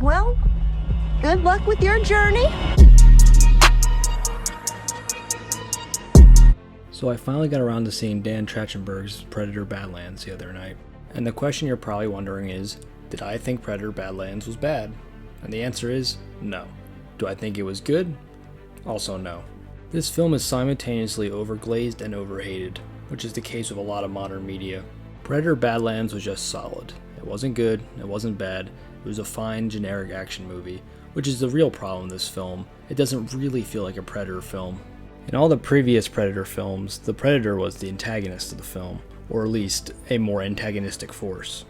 Well, good luck with your journey. So I finally got around to seeing Dan Trachtenberg's Predator Badlands the other night. And the question you're probably wondering is, did I think Predator Badlands was bad? And the answer is no. Do I think it was good? Also no. This film is simultaneously overglazed and overhated, which is the case with a lot of modern media. Predator Badlands was just solid. It wasn't good, it wasn't bad, it was a fine, generic action movie, which is the real problem with this film. It doesn't really feel like a Predator film. In all the previous Predator films, the Predator was the antagonist of the film, or at least a more antagonistic force.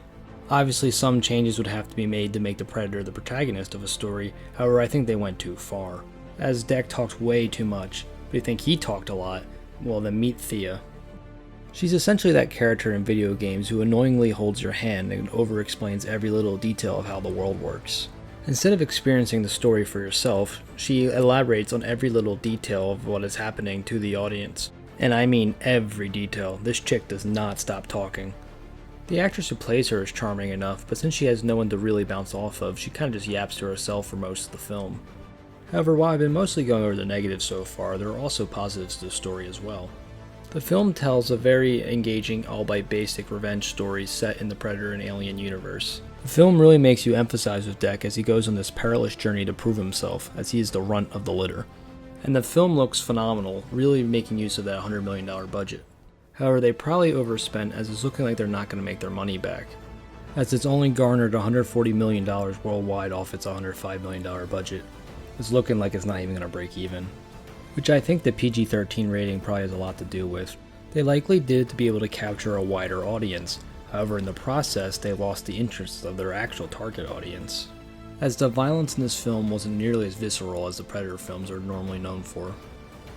Obviously, some changes would have to be made to make the Predator the protagonist of a story, however I think they went too far. As Deck talks way too much, but you think he talked a lot, well then meet Thea. She's essentially that character in video games who annoyingly holds your hand and over-explains every little detail of how the world works. Instead of experiencing the story for yourself, she elaborates on every little detail of what is happening to the audience. And I mean every detail. This chick does not stop talking. The actress who plays her is charming enough, but since she has no one to really bounce off of, she kinda just yaps to herself for most of the film. However, while I've been mostly going over the negatives so far, there are also positives to the story as well. The film tells a very engaging, albeit basic, revenge story set in the Predator and Alien universe. The film really makes you empathize with Deck as he goes on this perilous journey to prove himself, as he is the runt of the litter. And the film looks phenomenal, really making use of that $100 million budget. However, they probably overspent as it's looking like they're not going to make their money back, as it's only garnered $140 million worldwide off its $105 million budget. It's looking like it's not even going to break even, which I think the PG-13 rating probably has a lot to do with. They likely did it to be able to capture a wider audience, however in the process they lost the interest of their actual target audience, as the violence in this film wasn't nearly as visceral as the Predator films are normally known for.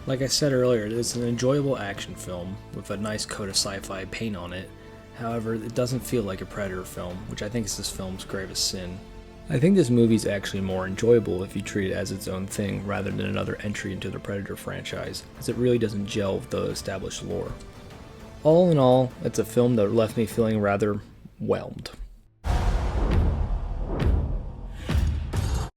Like I said earlier, it is an enjoyable action film with a nice coat of sci-fi paint on it, however it doesn't feel like a Predator film, which I think is this film's gravest sin. I think this movie is actually more enjoyable if you treat it as its own thing rather than another entry into the Predator franchise, as it really doesn't gel with the established lore. All in all, it's a film that left me feeling rather whelmed.